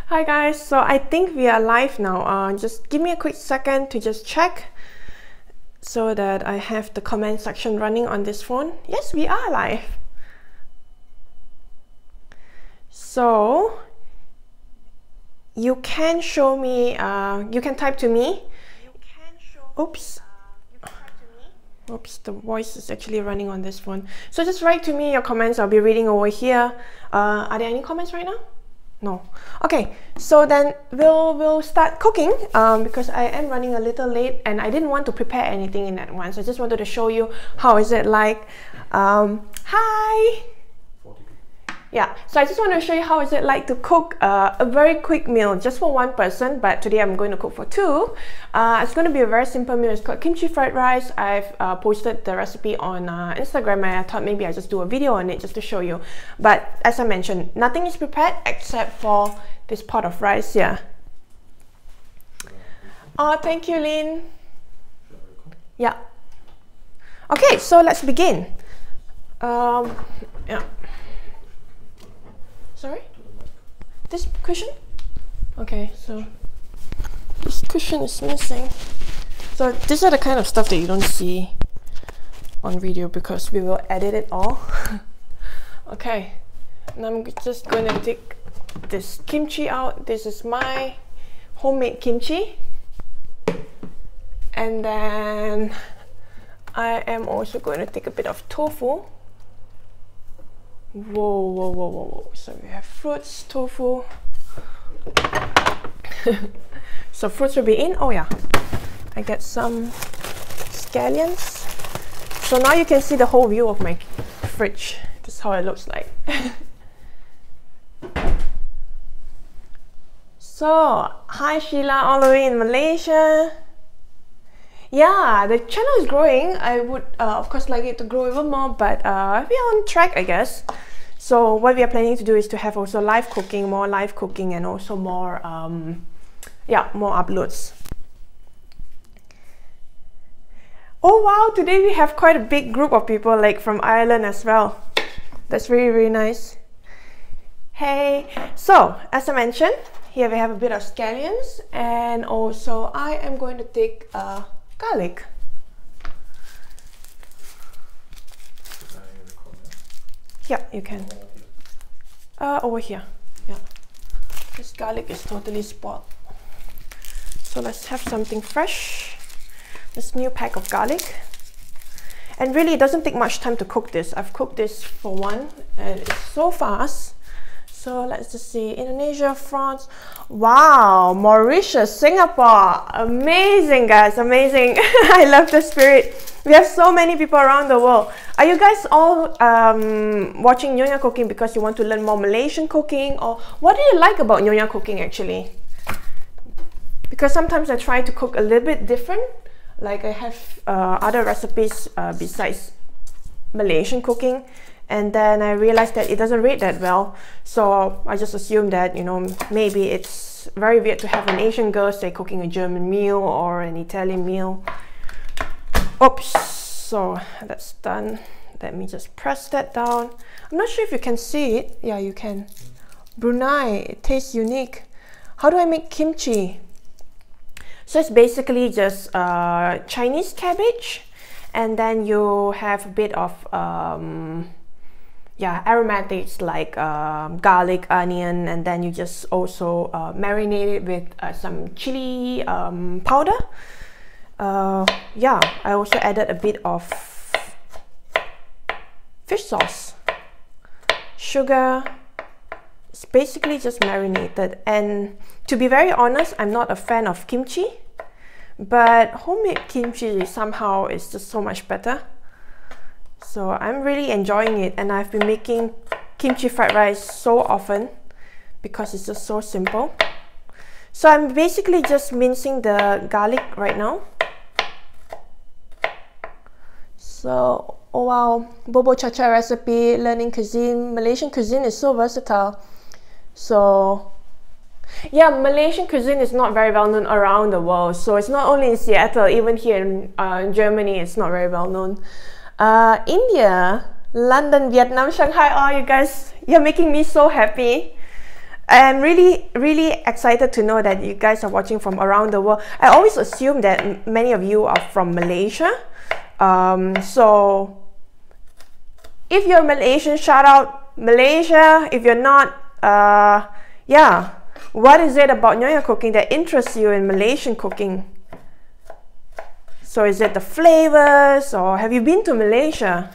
Hi guys, so I think we are live now. Just give me a quick second to just check so that I have the comment section running on this phone. Yes, we are live. So you can show me, you can type to me. Oops. Oops, the voice is actually running on this phone. So just write to me your comments. I'll be reading over here. Are there any comments right now? No. Okay, so then we'll start cooking because I am running a little late and I didn't want to prepare anything in advance. I just wanted to show you how is it like. Hi! Yeah, so I just want to show you how is it like to cook a very quick meal just for one person, but today I'm going to cook for two. It's going to be a very simple meal. It's called kimchi fried rice. I've posted the recipe on Instagram and I thought maybe I just do a video on it just to show you. But as I mentioned, nothing is prepared except for this pot of rice here. Oh, thank you, Lynn. Yeah. Okay, so let's begin. Yeah. Sorry? This cushion? Okay, so this cushion is missing. So these are the kind of stuff that you don't see on video because we will edit it all. Okay, and I'm just going to take this kimchi out. This is my homemade kimchi. And then I am also going to take a bit of tofu. Whoa. So we have fruits, tofu. So fruits will be in. Oh yeah, I get some scallions. So now you can see the whole view of my fridge. This is how it looks like. So, hi Sheila, all the way in Malaysia. Yeah, the channel is growing. I would of course like it to grow even more, but we're on track, I guess. So what we are planning to do is to have also live cooking, more live cooking, and also more more uploads. Oh wow, today we have quite a big group of people, like from Ireland as well. That's really nice. Hey, so as I mentioned, here we have a bit of scallions, and also I am going to take garlic. Yeah, you can. Over here. Yeah. This garlic is totally spoiled. So let's have something fresh. This new pack of garlic. And really, it doesn't take much time to cook this. I've cooked this for one, and it's so fast. So let's just see, Indonesia, France, wow, Mauritius, Singapore, amazing guys, amazing. I love the spirit. We have so many people around the world. Are you guys all watching Nyonya Cooking because you want to learn more Malaysian cooking, or what do you like about Nyonya Cooking actually? Because sometimes I try to cook a little bit different, like I have other recipes besides Malaysian cooking. And then I realized that it doesn't rate that well. So I just assumed that, you know, maybe it's very weird to have an Asian girl, say, cooking a German meal or an Italian meal. Oops, so that's done. Let me just press that down. I'm not sure if you can see it. Yeah, you can. Brunei, it tastes unique. How do I make kimchi? So it's basically just Chinese cabbage. And then you have a bit of aromatics like garlic, onion, and then you just also marinate it with some chili powder. I also added a bit of fish sauce, sugar. It's basically just marinated. And to be very honest, I'm not a fan of kimchi, but homemade kimchi somehow is just so much better. So I'm really enjoying it, and I've been making kimchi fried rice so often because it's just so simple. So I'm basically just mincing the garlic right now. So, oh wow, Bobo Cha-Cha recipe, learning cuisine. Malaysian cuisine is so versatile. So yeah, Malaysian cuisine is not very well known around the world. So it's not only in Seattle, even here in Germany, it's not very well known. India, London, Vietnam, Shanghai, oh you guys, you're making me so happy. I'm really excited to know that you guys are watching from around the world. I always assume that many of you are from Malaysia. So if you're Malaysian, shout out Malaysia. If you're not, yeah, what is it about Nyonya Cooking that interests you in Malaysian cooking? So is it the flavors, or have you been to Malaysia?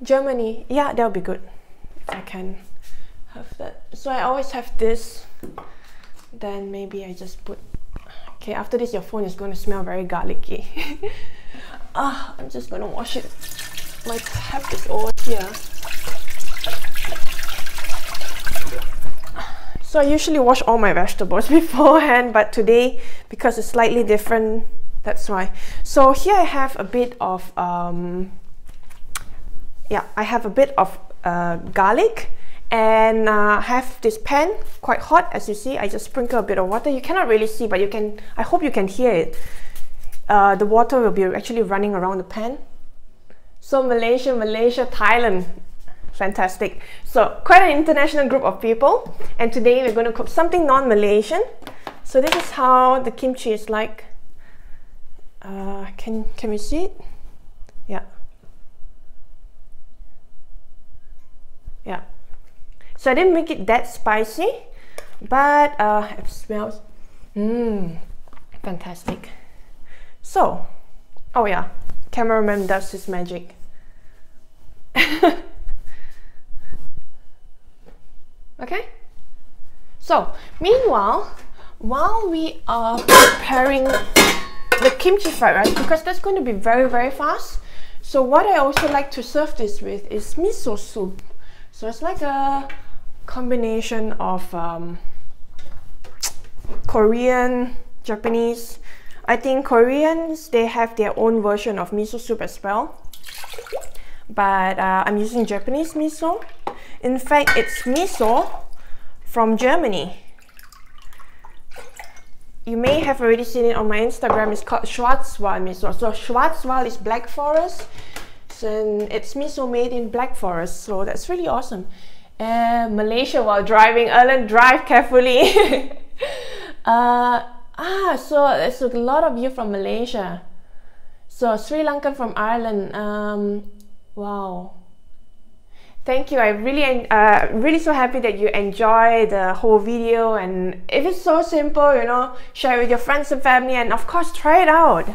Germany, yeah, that would be good if I can have that. So I always have this, then maybe I just put, okay, after this your phone is going to smell very garlicky. I'm just going to wash it. My tap is over here. So I usually wash all my vegetables beforehand, but today, because it's slightly different, that's why. So here I have a bit of yeah, I have a bit of garlic, and I have this pan quite hot. As you see, I just sprinkle a bit of water. You cannot really see, but you can, I hope you can hear it. The water will be actually running around the pan. So Malaysia, Thailand, fantastic. So quite an international group of people, and today we're going to cook something non-Malaysian. So this is how the kimchi is like. Can we see it? Yeah. Yeah, so I didn't make it that spicy, but it smells fantastic. So, oh yeah, cameraman does his magic. Okay, so meanwhile, while we are preparing the kimchi fried rice, because that's going to be very fast, so what I also like to serve this with is miso soup. So it's like a combination of Korean, Japanese. I think Koreans, they have their own version of miso soup as well. But I'm using Japanese miso. In fact, it's miso from Germany. You may have already seen it on my Instagram. It's called Schwarzwald miso. So Schwarzwald is Black Forest, and it's miso made in Black Forest, so that's really awesome. Malaysia while driving, Erlen, drive carefully. So there's a lot of you from Malaysia. So Sri Lankan from Ireland. Wow, thank you. I really so happy that you enjoy the whole video, and if it's so simple, you know, share it with your friends and family, and of course try it out.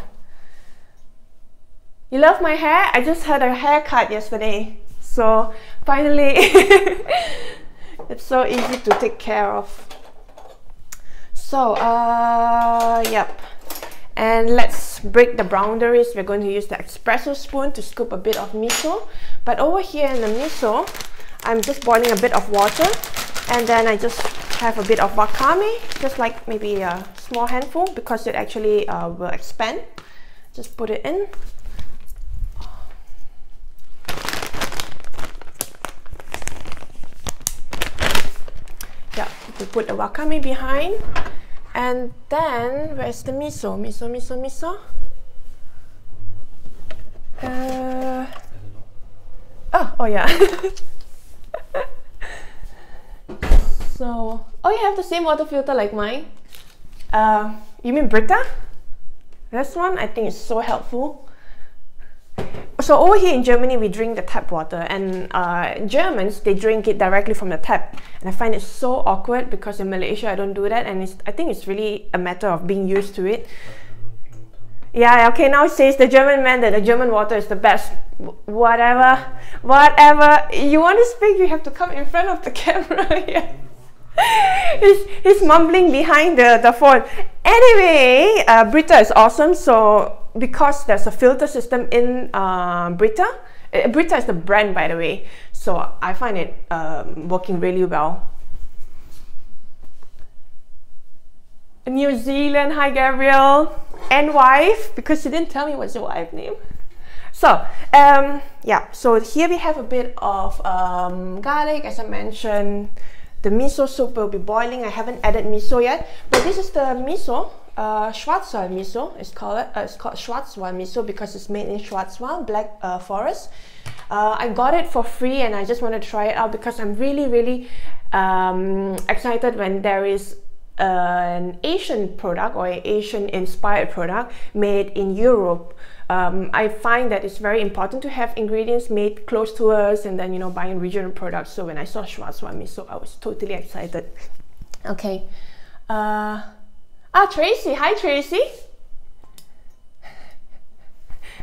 You love my hair? I just had a haircut yesterday, so finally it's so easy to take care of. So yep, and let's break the boundaries. We're going to use the espresso spoon to scoop a bit of miso, but over here in the miso I'm just boiling a bit of water, and then I just have a bit of wakame, just like maybe a small handful, because it actually will expand. Just put it in. Yeah, we put the wakame behind, and then where's the miso? Miso. Oh yeah. So, oh, you have the same water filter like mine. You mean Brita? This one I think is so helpful. So over here in Germany, we drink the tap water, and Germans, they drink it directly from the tap, and I find it so awkward because in Malaysia I don't do that, and I think it's really a matter of being used to it. Yeah, okay, now it says the German man that the German water is the best. Whatever you want to speak, you have to come in front of the camera. Yeah. He's mumbling behind the phone. Anyway, Brita is awesome. So because there's a filter system in Brita, Brita is the brand, by the way, so I find it working really well. New Zealand, hi Gabriel, and wife, because you didn't tell me what's your wife's name. So yeah, so here we have a bit of garlic, as I mentioned. The miso soup will be boiling. I haven't added miso yet, but this is the miso, Schwarzwald miso. It's called Schwarzwald miso because it's made in Schwarzwald, Black Forest. I got it for free and I just wanted to try it out because I'm really excited when there is an Asian product or an Asian inspired product made in Europe. I find that it's very important to have ingredients made close to us and then, you know, buying regional products. So when I saw schwarzwald miso, I was totally excited. Okay. Tracy. Hi, Tracy.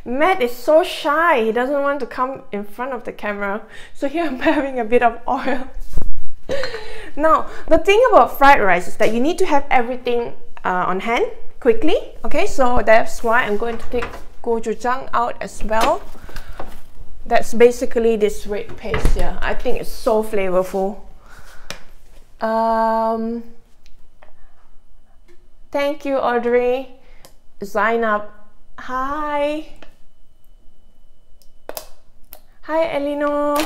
Matt is so shy. He doesn't want to come in front of the camera. So here I'm having a bit of oil. Now, the thing about fried rice is that you need to have everything on hand quickly. Okay, so that's why I'm going to take gochujang out as well. That's basically this red paste here. I think it's so flavorful. Thank you, Audrey. Zainab. Hi. Hi, Elinor.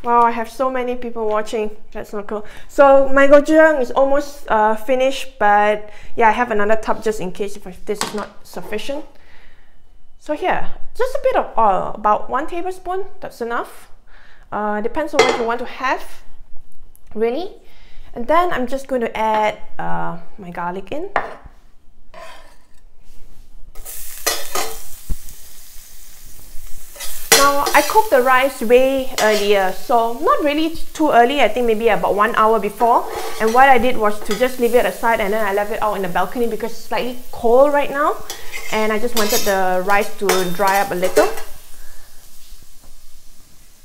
Wow, I have so many people watching. That's not cool. So my gochujang is almost finished, but yeah, I have another tub just in case if this is not sufficient. So here, just a bit of oil, about 1 tablespoon. That's enough. Depends on what you want to have, really. And then I'm just going to add my garlic in. Now, I cooked the rice way earlier, so not really too early, I think maybe about 1 hour before. And what I did was to just leave it aside and then I left it out in the balcony because it's slightly cold right now. And I just wanted the rice to dry up a little.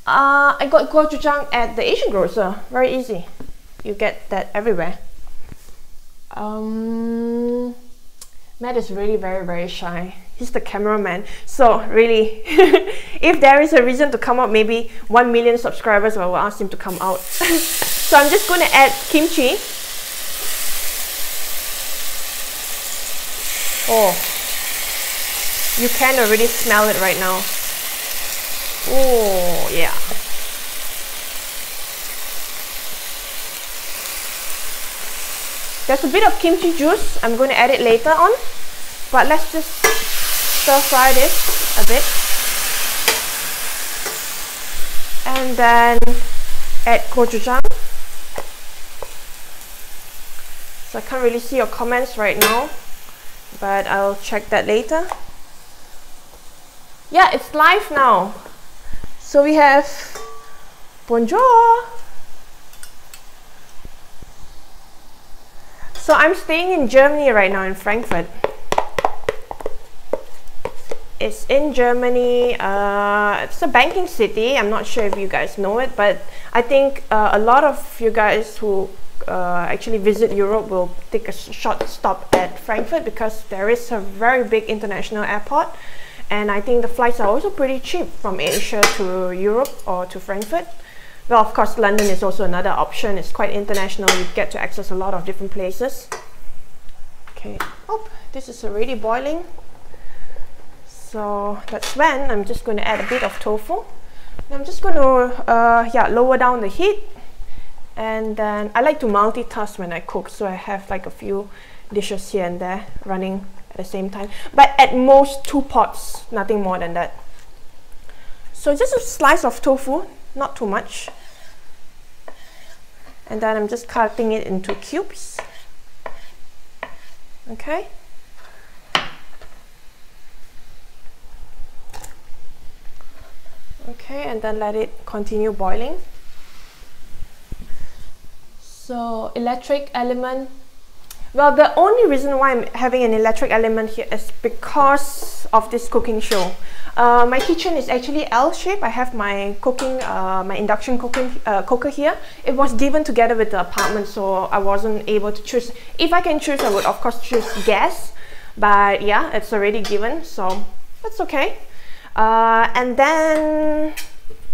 I got gochujang at the Asian grocer, very easy. You get that everywhere. Matt is really very shy. He's the cameraman. So really, if there is a reason to come out, maybe 1 million subscribers, I will ask him to come out. So I'm just going to add kimchi. Oh, you can already smell it right now. Oh, yeah. There's a bit of kimchi juice. I'm going to add it later on. But let's just stir fry this a bit. And then add gochujang. So I can't really see your comments right now, but I'll check that later. Yeah, it's live now. So we have bonjour. So I'm staying in Germany right now, in Frankfurt. It's in Germany. It's a banking city. I'm not sure if you guys know it, but I think a lot of you guys who actually visit Europe will take a short stop at Frankfurt because there is a very big international airport. And I think the flights are also pretty cheap from Asia to Europe or to Frankfurt. Well, of course, London is also another option. It's quite international. You get to access a lot of different places. Okay. Oh, this is already boiling. So that's when I'm just going to add a bit of tofu. And I'm just going to lower down the heat. And then I like to multitask when I cook. So I have like a few dishes here and there running at the same time. But at most 2 pots, nothing more than that. So just a slice of tofu. Not too much. And then I'm just cutting it into cubes. Okay. Okay, and then let it continue boiling. So electric element. Well, the only reason why I'm having an electric element here is because of this cooking show. My kitchen is actually L-shaped. I have my cooking, my induction cooker here. It was given together with the apartment, so I wasn't able to choose. If I can choose, I would of course choose gas, but yeah, it's already given, so that's okay. And then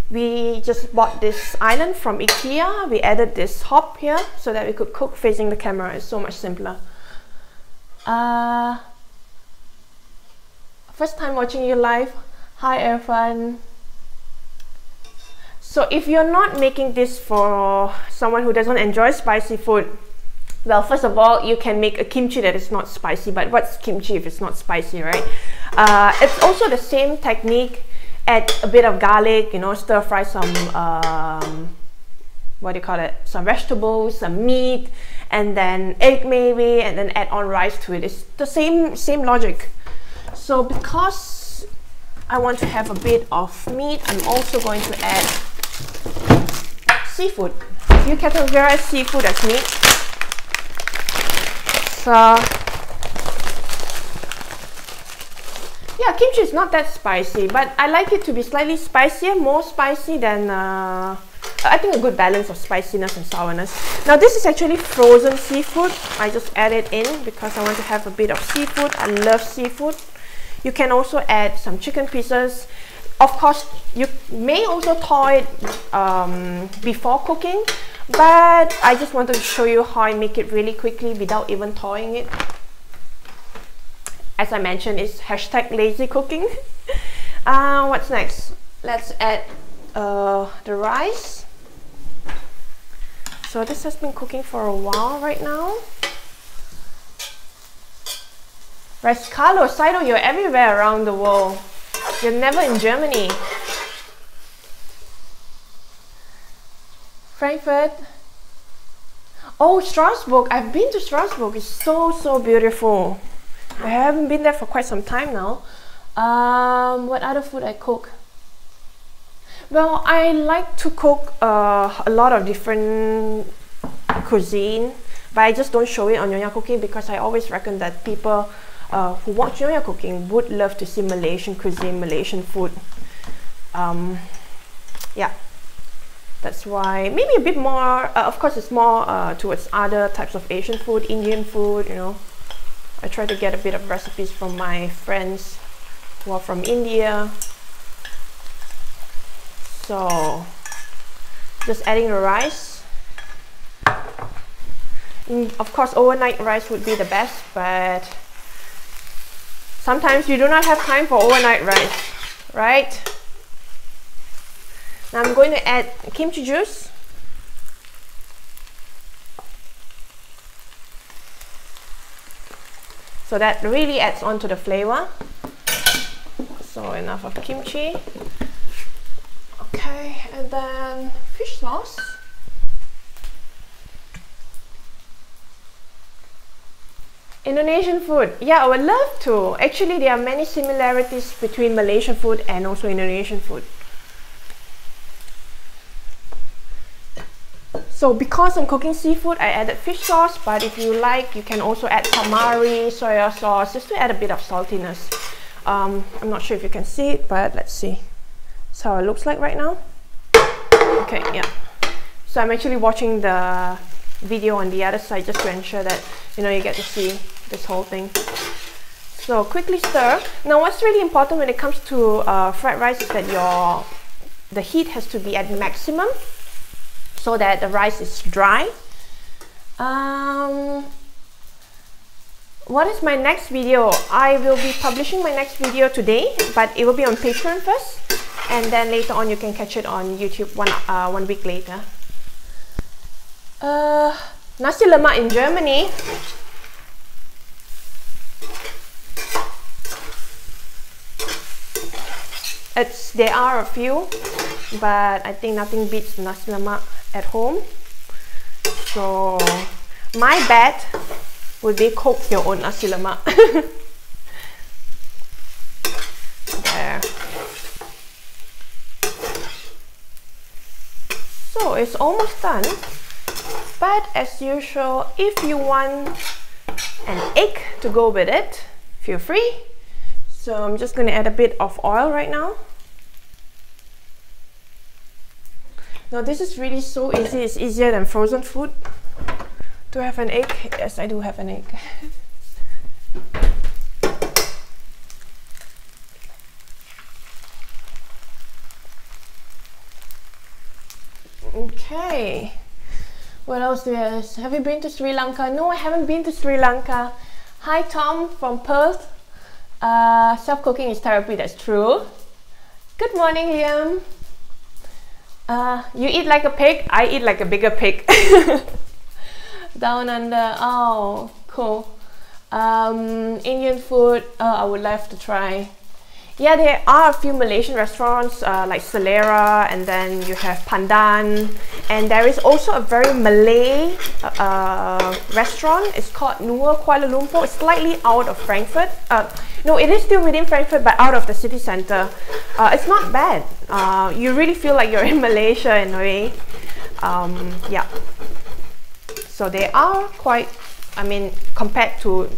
we just bought this island from IKEA. We added this hob here so that we could cook facing the camera. It's so much simpler. First time watching you live. Hi everyone. So if you're not making this for someone who doesn't enjoy spicy food, well, first of all, you can make a kimchi that is not spicy, but what's kimchi if it's not spicy, right? It's also the same technique add a bit of garlic, you know, stir fry some what do you call it, some vegetables, some meat, and then egg maybe, and then add on rice to it. It's the same logic. So because I want to have a bit of meat, I'm also going to add seafood. You categorize seafood as meat. So yeah, kimchi is not that spicy, but I like it to be slightly spicier, more spicy than I think a good balance of spiciness and sourness. Now this is actually frozen seafood. I just add it in because I want to have a bit of seafood. I love seafood. You can also add some chicken pieces. Of course, you may also thaw it before cooking, but I just wanted to show you how I make it really quickly without even thawing it. As I mentioned, it's hashtag lazy cooking. What's next? Let's add the rice. So this has been cooking for a while right now. Rice Carlo, Saido, you're everywhere around the world. You're never in Germany. Frankfurt. Oh, Strasbourg. I've been to Strasbourg. It's so beautiful. I haven't been there for quite some time now. What other food I cook? Well, I like to cook a lot of different cuisine, but I just don't show it on Nyonya Cooking because I always reckon that people who watch Nyonya Cooking would love to see Malaysian cuisine, Malaysian food. Yeah, that's why maybe a bit more, of course it's more towards other types of Asian food, Indian food, you know. I try to get a bit of recipes from my friends who are from India. So just adding the rice. Of course overnight rice would be the best, but sometimes you do not have time for overnight rice, right? Now I'm going to add kimchi juice. So that really adds on to the flavor. So enough of kimchi. Okay, and then fish sauce. Indonesian food. Yeah, I would love to. Actually, there are many similarities between Malaysian food and also Indonesian food. So because I'm cooking seafood, I added fish sauce, but if you like, you can also add tamari, soya sauce, just to add a bit of saltiness. I'm not sure if you can see it, but let's see. That's how it looks like right now. Okay, yeah. So I'm actually watching the video on the other side just to ensure that, you know, you get to see this whole thing. So quickly stir. Now what's really important when it comes to fried rice is that the heat has to be at maximum so that the rice is dry. What is my next video? I will be publishing my next video today, but it will be on Patreon first, and then later on you can catch it on YouTube one week later. Nasi lemak in Germany. There are a few, but I think nothing beats nasi lemak at home. So my bet would be cook your own nasi lemak. There. So it's almost done. But as usual, if you want an egg to go with it, feel free. So I'm just going to add a bit of oil right now. Now this is really so easy. It's easier than frozen food. Do I have an egg? Yes, I do have an egg. Okay. What else do we have? Have you been to Sri Lanka? No, I haven't been to Sri Lanka. Hi Tom from Perth. Self-cooking is therapy, that's true. Good morning, Liam. You eat like a pig, I eat like a bigger pig. Down under, oh, cool. Indian food, I would love to try. Yeah, there are a few Malaysian restaurants like Selera, and then you have Pandan, and there is also a very Malay restaurant. It's called Nua Kuala Lumpur. It's slightly out of Frankfurt. No, it is still within Frankfurt, but out of the city center. It's not bad. You really feel like you're in Malaysia in a way. Yeah. So they are quite, I mean, compared to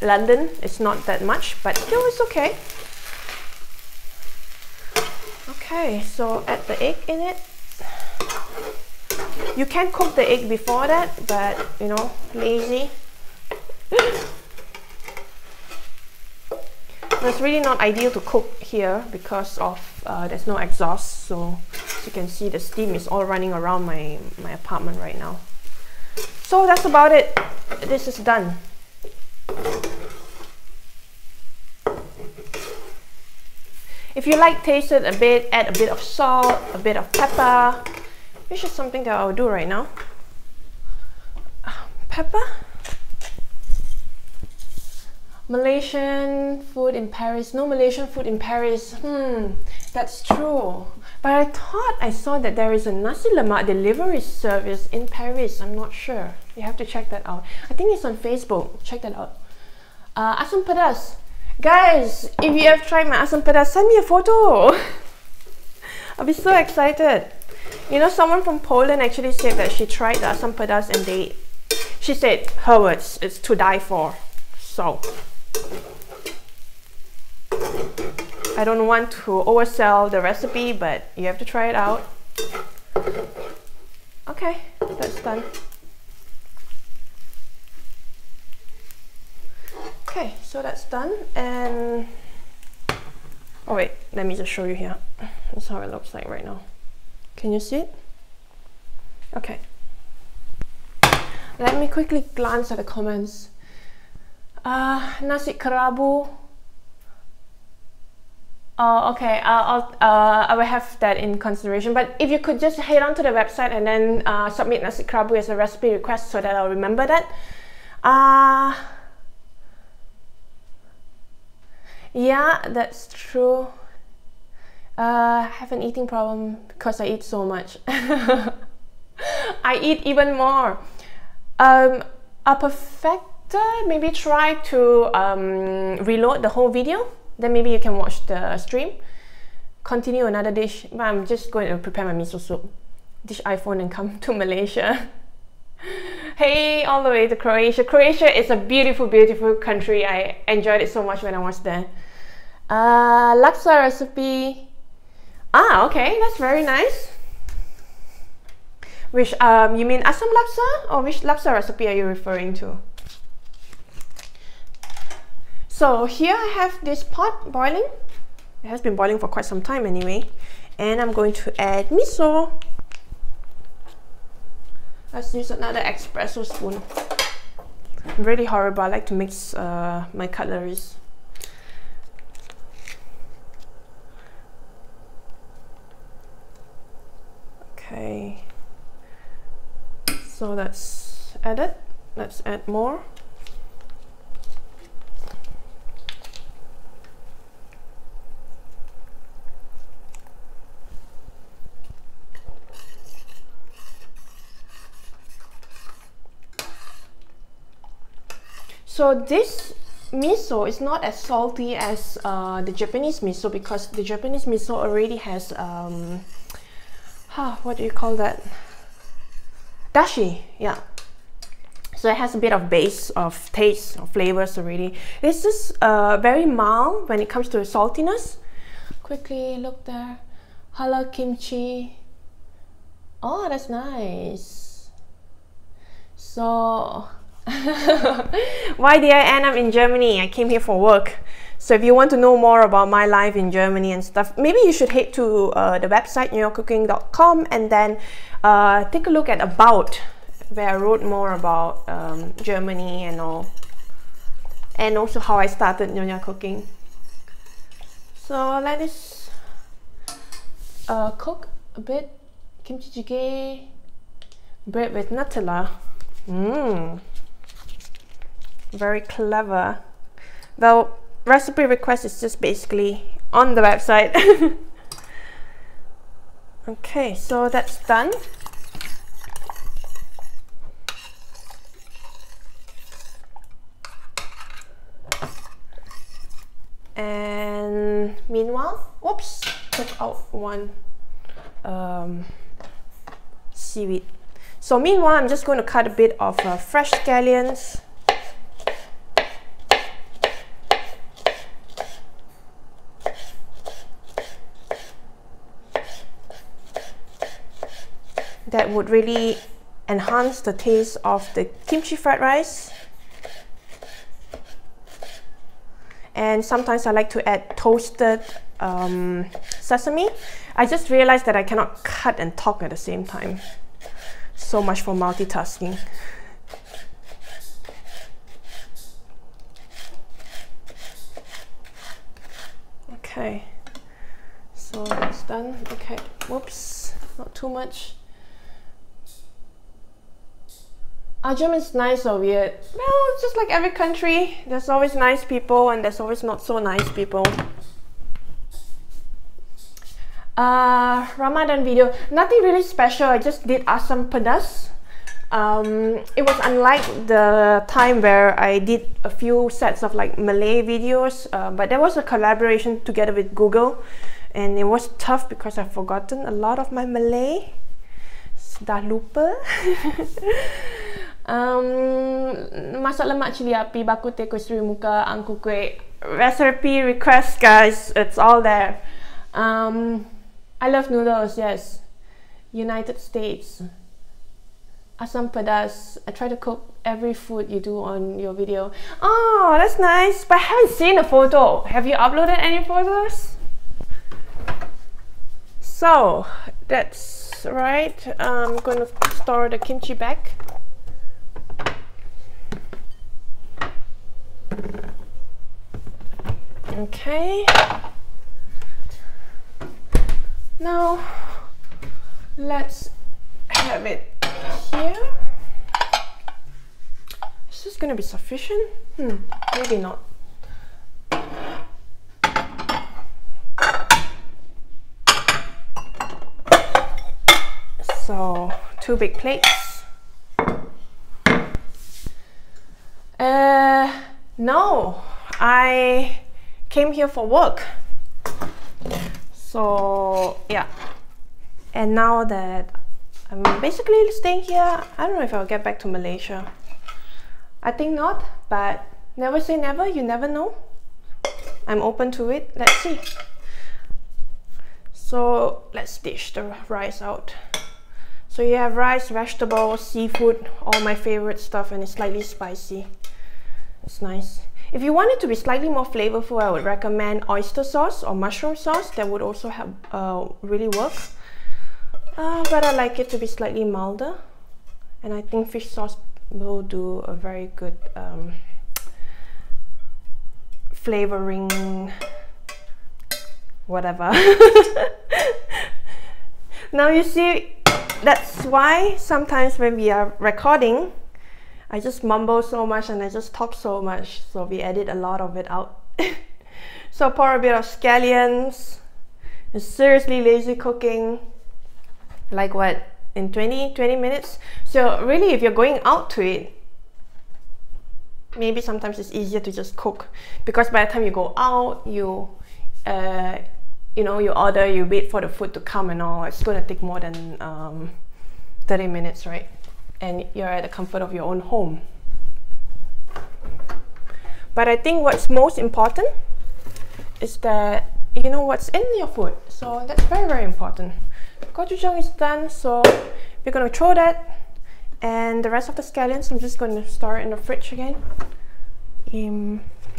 London, it's not that much, but still it's okay. Okay, so add the egg in it. You can cook the egg before that, but you know, lazy. It's really not ideal to cook here because of there's no exhaust, so as you can see the steam is all running around my apartment right now. So that's about it. This is done. If you like taste it a bit, add a bit of salt, a bit of pepper, which is something that I'll do right now. Pepper? Malaysian food in Paris. No Malaysian food in Paris. That's true. But I thought I saw that there is a nasi lemak delivery service in Paris. I'm not sure. You have to check that out. I think it's on Facebook. Check that out. Asam pedas. Guys, if you have tried my asam pedas, send me a photo. I'll be so excited. You know, someone from Poland actually said that she tried the asam pedas and she said, her words, it's to die for. So, I don't want to oversell the recipe, but you have to try it out. Okay, that's done. Okay, so that's done, and oh wait, let me just show you here. That's how it looks like right now. Can you see it? Okay. Let me quickly glance at the comments. Nasi kerabu. Oh, okay. I will have that in consideration. But if you could just head on to the website and then submit nasi kerabu as a recipe request so that I'll remember that. Yeah, that's true. I have an eating problem because I eat so much. I eat even more. A perfecter, maybe try to reload the whole video. Then maybe you can watch the stream. Continue another dish. But I'm just going to prepare my miso soup. Dish iPhone and come to Malaysia. Hey, all the way to Croatia. Croatia is a beautiful, beautiful country. I enjoyed it so much when I was there. Laksa recipe. Ah, okay, that's very nice. Which, you mean asam laksa? Or which laksa recipe are you referring to? So here I have this pot boiling. It has been boiling for quite some time anyway. And I'm going to add miso. Let's use another espresso spoon. I'm really horrible. I like to mix my cutleries. Okay. So that's added. Let's add more. So this miso is not as salty as the Japanese miso because the Japanese miso already has what do you call that? Dashi, yeah. So it has a bit of base of taste or flavors already. This is very mild when it comes to saltiness. Quickly look there. Halal kimchi. Oh, that's nice. So why did I end up in Germany? I came here for work. So if you want to know more about my life in Germany and stuff, maybe you should head to the website nyonyacooking.com and then take a look at About, where I wrote more about Germany and all, and also how I started Nyonya Cooking. So let us cook a bit. Kimchi jjigae, bread with Nutella. Very clever. Well, recipe request is just basically on the website. Okay, so that's done. And meanwhile, whoops, took out one seaweed. So meanwhile, I'm just going to cut a bit of fresh scallions. That would really enhance the taste of the kimchi fried rice. And sometimes I like to add toasted sesame. I just realized that I cannot cut and talk at the same time. So much for multitasking. Okay, so that's done. Okay, whoops, not too much. Ajam is nice or weird? Well, it's just like every country. There's always nice people and there's always not so nice people. Ramadan video, nothing really special. I just did asam pedas. It was unlike the time where I did a few sets of like Malay videos, but there was a collaboration together with Google, and it was tough because I've forgotten a lot of my Malay. Sudah lupa. Masak lemak cili api, baku teh, kuih seri muka, angku kuih. Recipe request, guys, it's all there. I love noodles, yes. United States. Asam pedas. I try to cook every food you do on your video. Oh, that's nice, but I haven't seen a photo. Have you uploaded any photos? So, that's right. I'm gonna store the kimchi back. Okay. Now let's have it here. Is this gonna be sufficient? Maybe not. So 2 big plates. No, I came here for work. So yeah, and now that I'm basically staying here, I don't know if I'll get back to Malaysia. I think not, but never say never, you never know. I'm open to it. Let's see. So let's dish the rice out. So you have rice, vegetables, seafood, all my favorite stuff, and it's slightly spicy. It's nice. If you want it to be slightly more flavorful, I would recommend oyster sauce or mushroom sauce. That would also have really work. But I like it to be slightly milder, and I think fish sauce will do a very good flavoring, whatever. Now you see, that's why sometimes when we are recording, I just mumble so much and I just talk so much, so we edit a lot of it out. So pour a bit of scallions. It's seriously lazy cooking. Like what, in 20 minutes? So really, if you're going out to it, maybe sometimes it's easier to just cook, because by the time you go out, you know, you order, you wait for the food to come and all, it's going to take more than 30 minutes, right? And you're at the comfort of your own home. But I think what's most important is that you know what's in your food. So that's very, very important. Gochujang is done, so we're going to throw that. And the rest of the scallions, I'm just going to store it in the fridge again.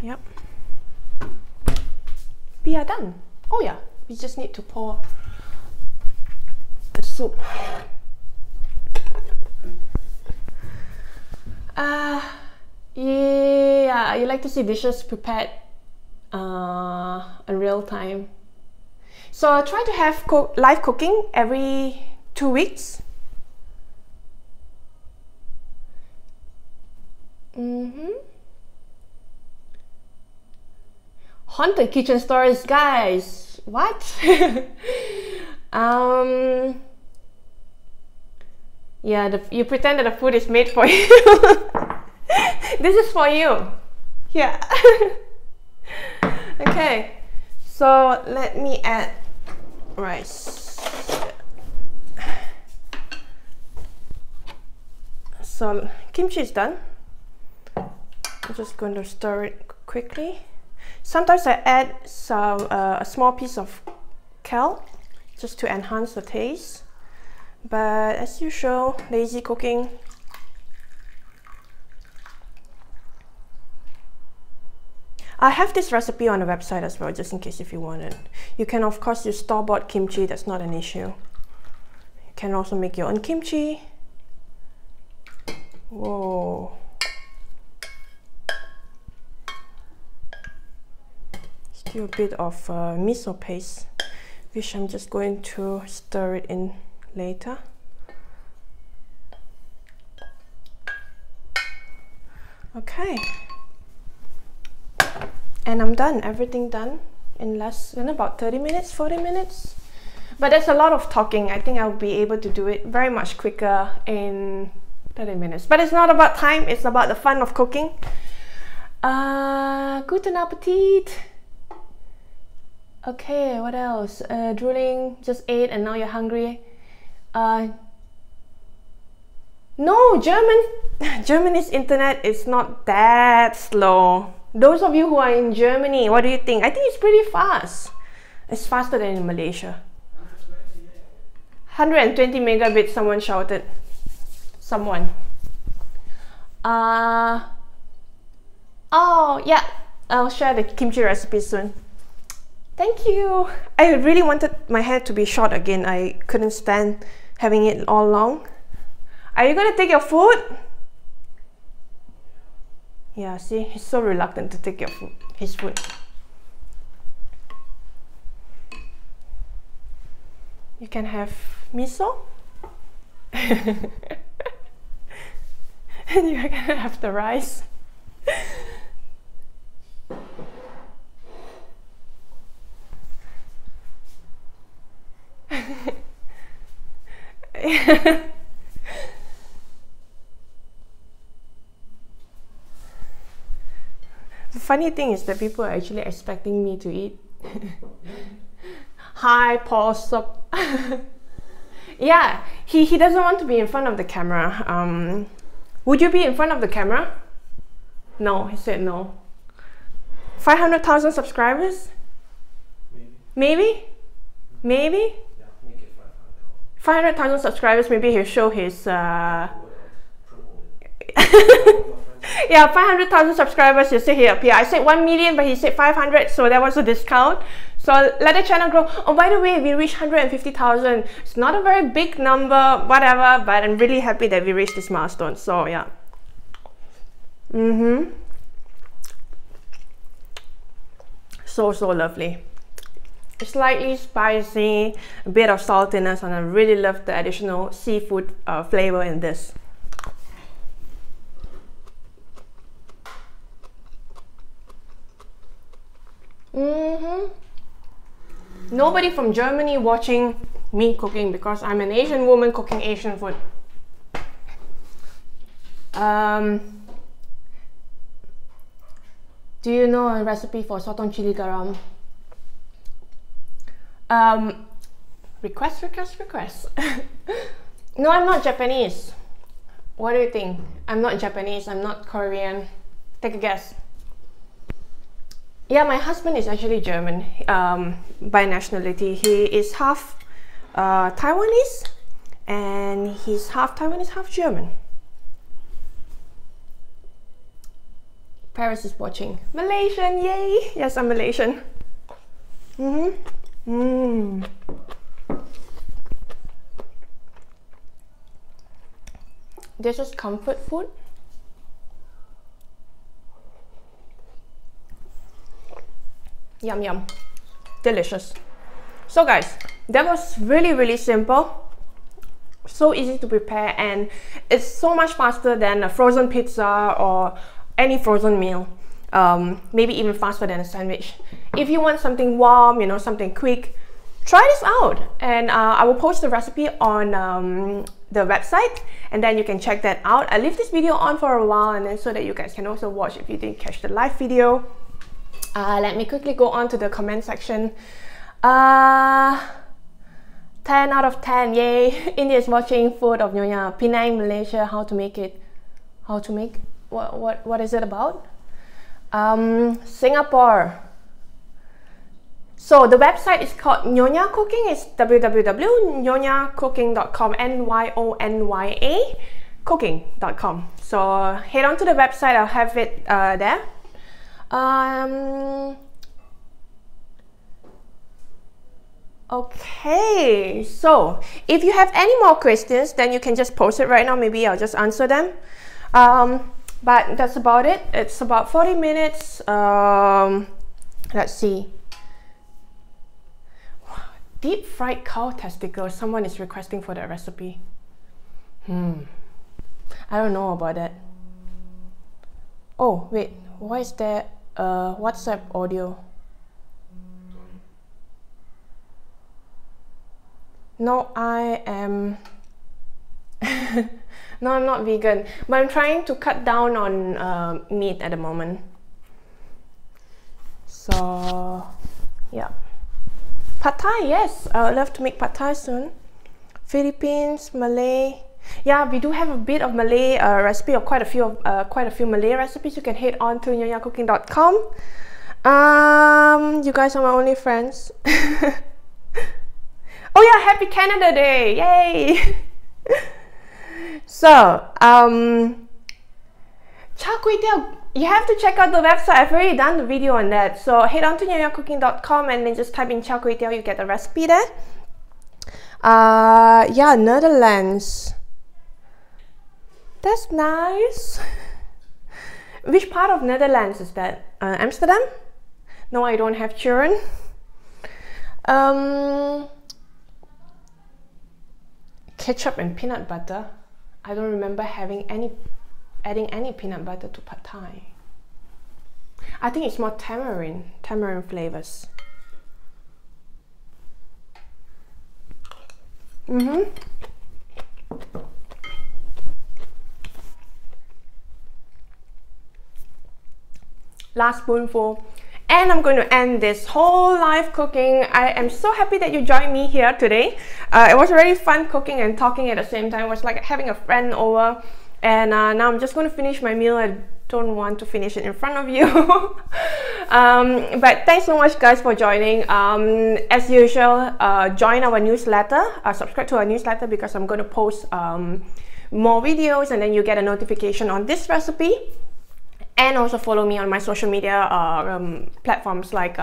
Yep. We are done. Oh yeah, we just need to pour the soup. Yeah, you like to see dishes prepared in real time. So I try to have live cooking every 2 weeks. Haunted kitchen stories, guys. What? Yeah, you pretend that the food is made for you. This is for you. Yeah. Okay, so let me add rice. So kimchi is done. I'm just going to stir it quickly. Sometimes I add some a small piece of kelp just to enhance the taste. But as usual, lazy cooking. I have this recipe on the website as well, just in case if you want it. You can of course use store-bought kimchi, that's not an issue. You can also make your own kimchi. Whoa. Still a bit of miso paste, which I'm just going to stir it in later. Okay. And I'm done, everything done in less than about 30 minutes, 40 minutes. But that's a lot of talking. I think I'll be able to do it very much quicker in 30 minutes. But it's not about time, it's about the fun of cooking. Guten Appetit! Okay, what else? Drooling, just ate and now you're hungry. No, Germany's internet is not that slow. Those of you who are in Germany, what do you think? I think it's pretty fast. It's faster than in Malaysia. 120 megabits, someone shouted. Someone. Oh, yeah. I'll share the kimchi recipe soon. Thank you. I really wanted my hair to be short again. I couldn't stand having it all long. Are you gonna take your food? Yeah, see, he's so reluctant to take his food. You can have miso. And you're gonna have the rice. The funny thing is that people are actually expecting me to eat. Hi, Paul. Sup? Yeah, he doesn't want to be in front of the camera. Would you be in front of the camera? No, he said no. 500,000 subscribers? Maybe? Maybe? Yeah, make it 500,000 subscribers, maybe he'll show his... Yeah, 500,000 subscribers, you see here appear. I said 1 million, but he said 500, so that was a discount. So let the channel grow. Oh, by the way, we reached 150,000. It's not a very big number, whatever, but I'm really happy that we reached this milestone. So yeah. So lovely. It's slightly spicy, a bit of saltiness, and I really love the additional seafood flavor in this. Nobody from Germany watching me cooking because I'm an Asian woman cooking Asian food. Do you know a recipe for sotong chili garam? Request. No, I'm not Japanese. What do you think? I'm not Japanese, I'm not Korean. Take a guess. Yeah, my husband is actually German by nationality. He is half Taiwanese and he's half Taiwanese, half German. Paris is watching. Malaysian, yay! Yes, I'm Malaysian. This is comfort food. Yum yum, delicious. So guys, that was really simple, so easy to prepare, and it's so much faster than a frozen pizza or any frozen meal. Maybe even faster than a sandwich. if you want something warm, you know, something quick, try this out. And I will post the recipe on the website, and then you can check that out. I leave this video on for a while, and then so that you guys can also watch if you didn't catch the live video. Let me quickly go on to the comment section. 10 out of 10, yay. India is watching food of Nyonya. Penang, Malaysia, how to make it. How to make, what is it about? Singapore. So the website is called Nyonya Cooking. It's www.nyonyacooking.com, N-Y-O-N-Y-A cooking.com. So head on to the website, I'll have it there. Okay, so if you have any more questions, then you can just post it right now. Maybe I'll just answer them. But that's about it. It's about 40 minutes. Let's see. Deep fried cow testicles. Someone is requesting for that recipe. I don't know about that. Oh, wait. Why is there WhatsApp audio? No, I am... No, I'm not vegan, but I'm trying to cut down on meat at the moment. So, yeah. Pad Thai, yes. I would love to make Pad Thai soon. Philippines, Malay. Yeah, we do have a bit of Malay recipe, or quite a few Malay recipes. You can head on to nyonyacooking.com. You guys are my only friends. Oh yeah, happy Canada Day! Yay! So, char kway teow, you have to check out the website. I've already done the video on that. So head on to nyonyacooking.com and then just type in char kway teow, you get the recipe there. Yeah, Netherlands. That's nice. Which part of Netherlands is that? Amsterdam? No, I don't have children. Ketchup and peanut butter. I don't remember adding any peanut butter to Pad Thai. I think it's more tamarind flavors. Last spoonful. And I'm going to end this whole live cooking. I am so happy that you joined me here today. It was really fun cooking and talking at the same time. It was like having a friend over. And now I'm just going to finish my meal. I don't want to finish it in front of you. But thanks so much guys for joining. As usual, join our newsletter. Subscribe to our newsletter because I'm going to post more videos, and then you get a notification on this recipe. And also follow me on my social media platforms like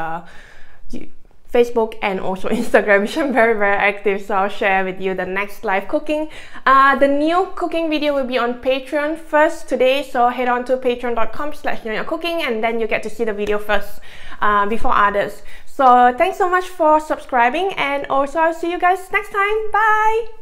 Facebook and also Instagram, which I'm very active, so I'll share with you the next live cooking. The new cooking video will be on Patreon first today, so head on to patreon.com/nyonyacooking and then you get to see the video first before others. So thanks so much for subscribing, and also I'll see you guys next time. Bye!